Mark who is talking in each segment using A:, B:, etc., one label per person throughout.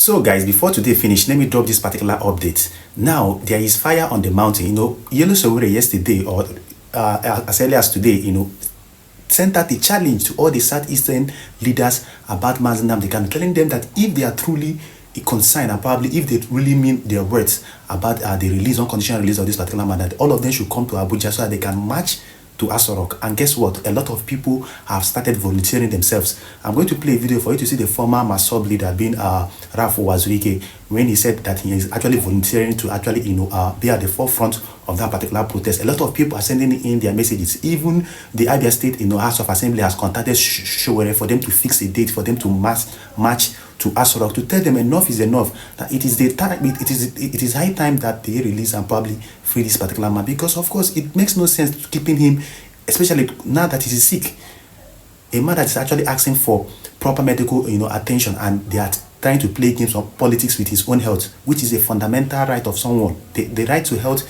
A: So guys, before today finish, let me drop this particular update. Now, there is fire on the mountain. Yellow Sowore yesterday, or as early as today, sent out a challenge to all the Southeastern leaders about Nnamdi Kanu, telling them that if they are truly concerned, and probably if they really mean their words about the unconditional release of this particular man, that all of them should come to Abuja so that they can march to Asorok. And guess what? A lot of people have started volunteering themselves. I'm going to play a video for you to see the former Masob leader being Ralph Wazirike, when he said that he is actually volunteering to actually be at the forefront of that particular protest. A lot of people are sending in their messages. Even the Abia State House of Assembly has contacted Sowore for them to fix a date for them to march to Asorok, to tell them enough is enough, that it is the time, it is high time that they release and probably free this particular man, because of course it makes no sense keeping him, especially now that he's sick. A man that is actually asking for proper medical attention, and they are trying to play games of politics with his own health, which is a fundamental right of someone. The right to health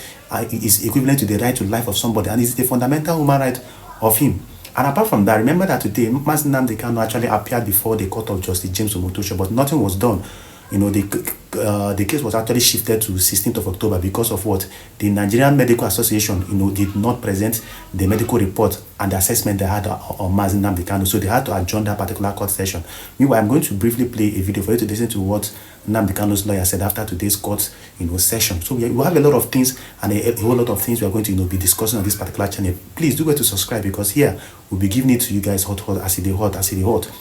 A: is equivalent to the right to life of somebody, and it's the fundamental human right of him. And apart from that, remember that today, Nnamdi Kanu actually appeared before the Court of Justice, James Omotosho, but nothing was done. The case was actually shifted to 16th of October because of what? The Nigerian Medical Association, did not present the medical report and the assessment they had on Nnamdi Kanu, so they had to adjourn that particular court session. Meanwhile, I'm going to briefly play a video for you to listen to what Nnamdi Kanu's lawyer said after today's court, session. So we have a lot of things and a whole lot of things we are going to be discussing on this particular channel. Please do go to subscribe, because here we'll be giving it to you guys hot as it hot.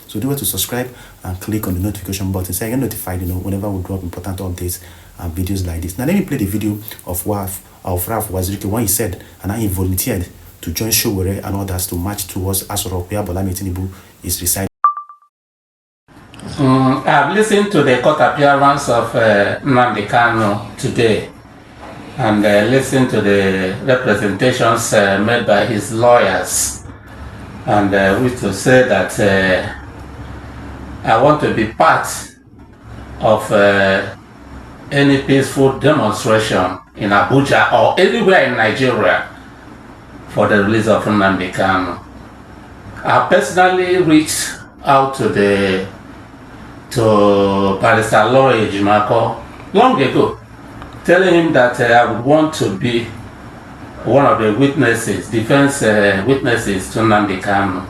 A: So do go to subscribe and click on the notification button so I get notified whenever we drop important updates and videos like this. Now let me play the video of Ralph Wazirike when he said and he volunteered to join Sowore and others to march towards Asorok, where Bola Tinubu is residing.
B: I've listened to the court appearance of Nnamdi Kanu today, and listened to the representations made by his lawyers, and which to say that I want to be part of any peaceful demonstration in Abuja or anywhere in Nigeria for the release of Nnamdi Kanu. I personally reached out to Barrister Lawyer Jimako long ago, telling him that I would want to be one of the witnesses, defense witnesses to Nnamdi Kanu.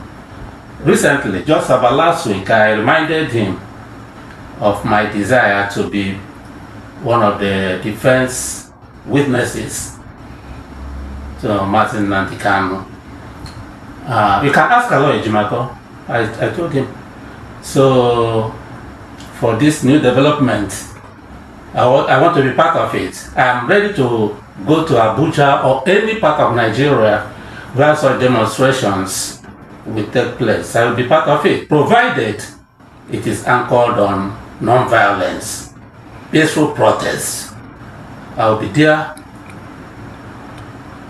B: Recently, just about last week, I reminded him of my desire to be one of the defense witnesses to Nnamdi Kanu. You can ask Lawyer Jimako. I told him. So for this new development, I want to be part of it. I'm ready to go to Abuja or any part of Nigeria where such demonstrations will take place. I will be part of it, provided it is anchored on non-violence, peaceful protest. I will be there,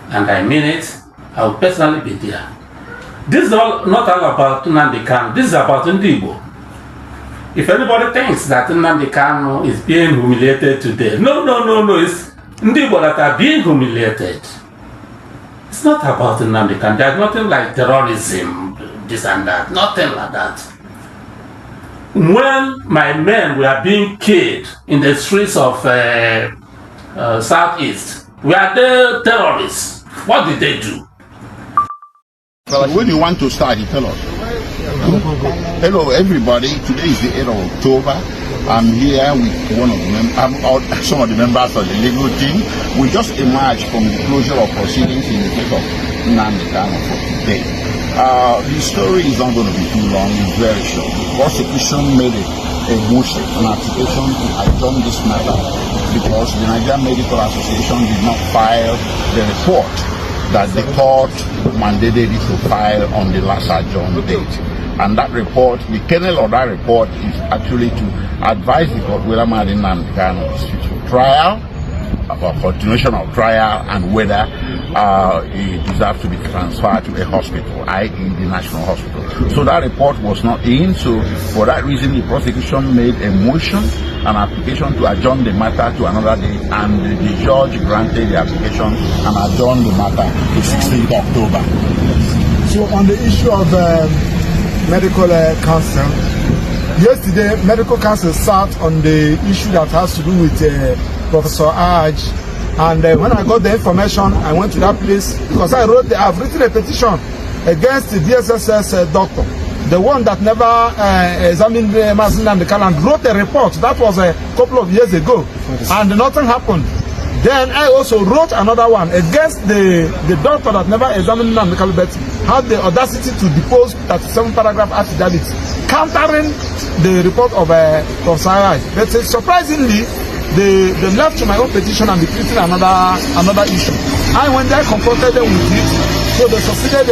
B: and I mean it. I will personally be there. This is not all about Nnamdi Kanu. This is about Ndibo. If anybody thinks that Nnamdi Kanu is being humiliated today, no. It's Ndibo that are being humiliated. It's not about Nnamdi Kanu. There's nothing like terrorism, this and that. Nothing like that. When my men were being killed in the streets of Southeast, were they terrorists? What did they do?
C: When you want to start, you tell us. Hello everybody, today is the 8th of October. I'm here with some of the members of the legal team. We just emerged from the closure of proceedings in the case of Nnamdi Kanu for today. The story is not going to be too long, it's very short. The prosecution made a motion, an application to adjourn this matter because the Nigerian Medical Association did not file the report that the court mandated it to file on the last adjourned date. And that report, the kernel of that report is actually to advise the court whether Nnamdi Kanu is fit for trial, or continuation of trial, and whether he deserves to be transferred to a hospital, i.e. the National Hospital. So that report was not in, so for that reason the prosecution made a motion, an application to adjourn the matter to another day, and the judge granted the application and adjourned the matter to 16th October.
D: So on the issue of medical counsel, Yesterday, medical council sat on the issue that has to do with Professor Aj. And when I got the information, I went to that place because I've written a petition against the DSSS doctor, the one that never examined Nnamdi Kanu, and wrote a report. That was a couple of years ago, and nothing happened. Then I also wrote another one against the doctor that never examined Nnamdi Kanu, but had the audacity to depose 37 paragraph affidavit, countering the report of Professor Aj. But surprisingly, they left my own petition and they created another issue. I went there, confronted them with it, so they succeeded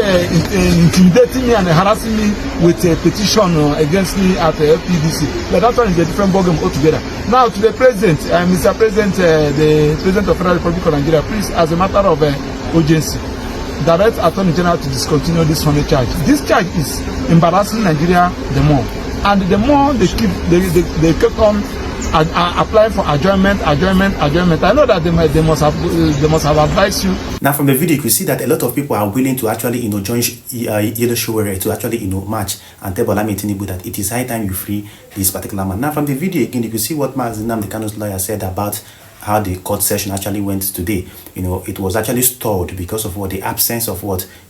D: in intimidating me and harassing me with a petition against me at the FPDC. But that one is a different ballgame altogether. Now to the president, Mr. President, the President of the Federal Republic of Nigeria, please, as a matter of urgency, direct Attorney General to discontinue this funny charge. This charge is embarrassing Nigeria the more, and the more they keep on applying for adjournment. I know that they must have advised you.
A: Now, from the video, you can see that a lot of people are willing to actually, join Yellow Showere to actually, march and tell Bola Tinubu that it is high time you free this particular man. Now, from the video again, you can see what Nnamdi Kanu's lawyer said about how the court session actually went today. It was actually stalled because of the absence of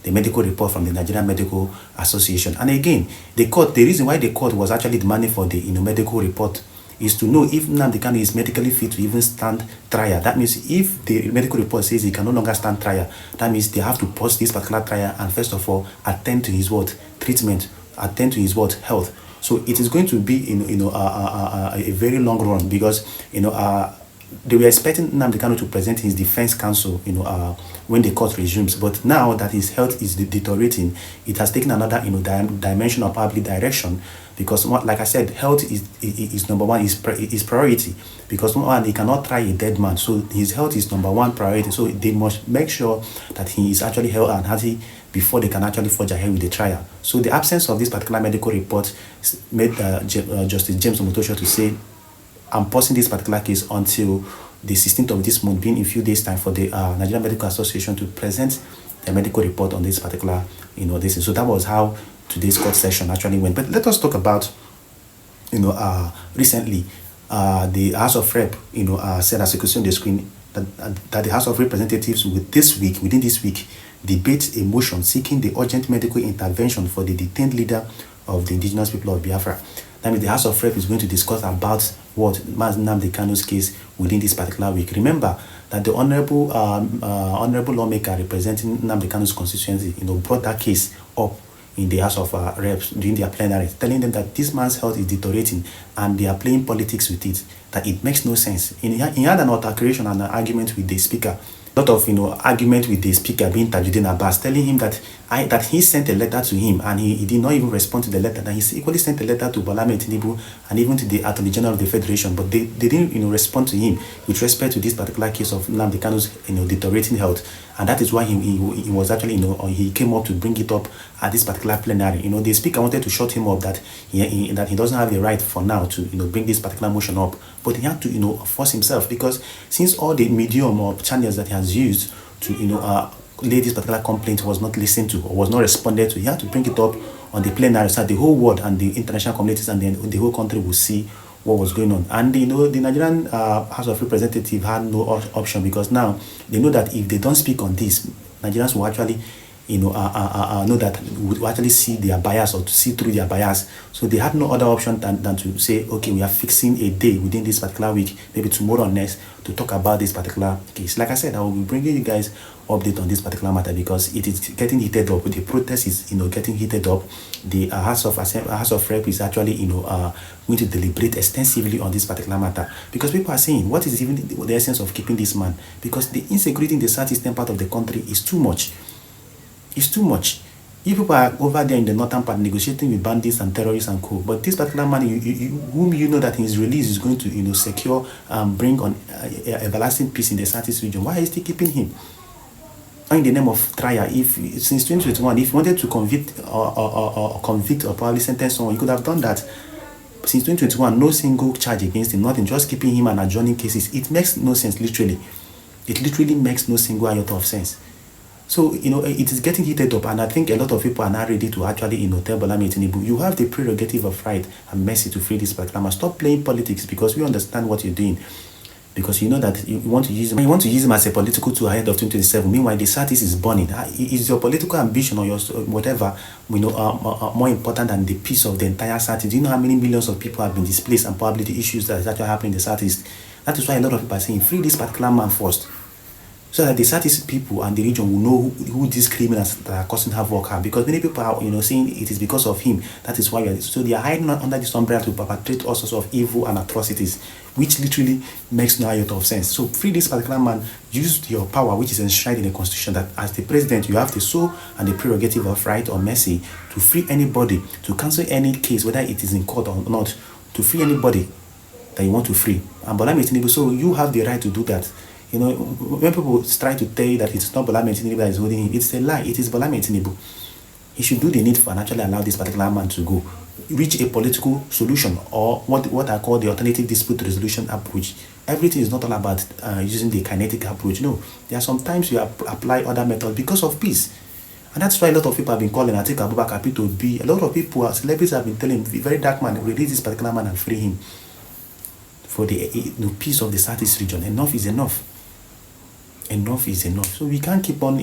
A: the medical report from the Nigerian Medical Association. And again, the reason why the court was actually demanding for the medical report is to know if Nnamdi Kanu is medically fit to even stand trial. That means if the medical report says he can no longer stand trial, that means they have to pause this particular trial and first of all attend to his treatment, attend to his health. So it is going to be a very long run, because they were expecting Nnamdi Kanu to present his defense counsel when the court resumes, but now that his health is deteriorating, it has taken another dimension of public direction, because like I said, health is number one, is priority, because one, he cannot try a dead man, so his health is number one priority. So they must make sure that he is actually healthy and healthy before they can actually forge ahead with the trial. So the absence of this particular medical report made Justice James Omotosho to say, I'm pausing this particular case until the 16th of this month, being in a few days' time, for the Nigerian Medical Association to present a medical report on this particular, this. So that was how today's court session actually went. But let us talk about, recently, the House of Rep, said, as you can see on the screen, that the House of Representatives within this week, debate a motion seeking the urgent medical intervention for the detained leader of the indigenous people of Biafra. That means the House of Rep is going to discuss about what Nnamdi Kanu's case within this particular week. Remember that the honorable lawmaker representing Nnamdi Kanu's constituency, brought that case up in the House of Reps during their plenary, telling them that this man's health is deteriorating and they are playing politics with it, that it makes no sense. He had an altercation and an argument with the speaker. A lot of argument with the speaker, being Tajuddin Abbas, telling him that he sent a letter to him and he did not even respond to the letter. That he equally sent a letter to Bola Tinubu and even to the Attorney General of the Federation, but they didn't respond to him with respect to this particular case of Nnamdi Kanu's deteriorating health. And that is why he was actually he came up to bring it up at this particular plenary. The speaker wanted to shut him up that he doesn't have the right for now to bring this particular motion up, but he had to force himself, because since all the medium or channels that he has used to lay this particular complaint was not listened to or was not responded to, he had to bring it up on the plenary so that the whole world and the international communities and the whole country will see what was going on. And the Nigerian House of Representatives had no option, because now they know that if they don't speak on this, Nigerians will actually know that we will actually see their bias or to see through their bias. So they had no other option than to say, okay, we are fixing a day within this particular week, maybe tomorrow or next, to talk about this particular case. Like I said, I will be bringing you guys update on this particular matter, because it is getting heated up. The protest is getting heated up. The House of Rep is actually going to deliberate extensively on this particular matter, because people are saying, what is even the essence of keeping this man? Because the insecurity in the southeastern part of the country is too much. It's too much. You people are over there in the northern part negotiating with bandits and terrorists and co. But this particular man, whom you know that his release is going to secure and bring on everlasting peace in the southeast region, why is he keeping him? In the name of trial, if since 2021, if you wanted to convict or probably sentence someone, you could have done that. Since 2021, no single charge against him, nothing, just keeping him and adjourning cases. It makes no sense, literally. It literally makes no single iota of sense. So, it is getting heated up, and I think a lot of people are not ready to actually, tell Bola Tinubu, you have the prerogative of right and mercy to free this particular man. Stop playing politics, because we understand what you're doing. Because you know that you want to use him as a political tool ahead of 2027. Meanwhile, the Southeast is burning. Is your political ambition or your whatever, more important than the peace of the entire Southeast? Do you know how many millions of people have been displaced, and probably the issues that is actually happening in the Southeast? That is why a lot of people are saying, free this particular man first, so that the Southeast people and the region will know who these criminals that are causing havoc are. Because many people are, saying it is because of him. That is why so they are hiding under this umbrella to perpetrate all sorts of evil and atrocities, which literally makes no iota of sense. So free this particular man. Use your power, which is enshrined in the Constitution, that as the president, you have the sole and the prerogative of right or mercy to free anybody, to cancel any case, whether it is in court or not, to free anybody that you want to free. And Bola Tinubu, so you have the right to do that. When people try to tell you that it's not Bola Tinubu that is holding him, it's a lie. It is Bola Tinubu. He should do the needful and actually allow this particular man to go, reach a political solution, or what I call the alternative dispute resolution approach. Everything is not all about using the kinetic approach. No, there are sometimes you apply other methods because of peace. And that's why a lot of people have been calling Atiku Abubakar to be. A lot of people, celebrities, have been telling him, very dark man, release this particular man and free him for the peace of the Southeast region. Enough is enough. Enough is enough. So we can't keep on,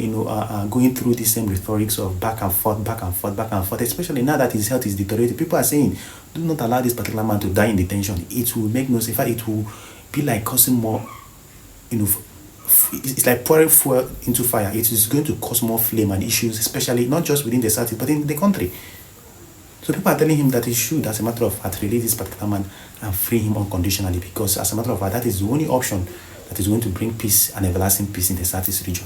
A: going through the same rhetorics of back and forth, especially now that his health is deteriorating. People are saying, do not allow this particular man to die in detention. It will make no sense. In fact, it will be like causing more, it's like pouring fuel into fire. It is going to cause more flame and issues, especially not just within the South, but in the country. So people are telling him that he should, as a matter of fact, release this particular man and free him unconditionally, because as a matter of fact, that is the only option that is going to bring peace and everlasting peace in the Southeast region.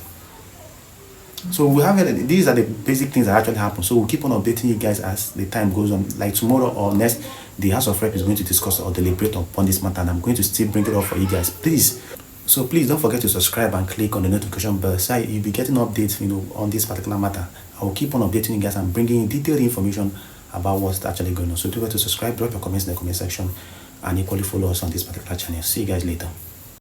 A: So we have these are the basic things that actually happen. So we'll keep on updating you guys as the time goes on. Like tomorrow or next, the House of Rep is going to discuss or deliberate upon this matter, and I'm going to still bring it up for you guys. Please don't forget to subscribe and click on the notification bell so you'll be getting updates on this particular matter. I will keep on updating you guys and bringing detailed information about what's actually going on. So don't forget to subscribe, drop your comments in the comment section, and equally follow us on this particular channel. See you guys later.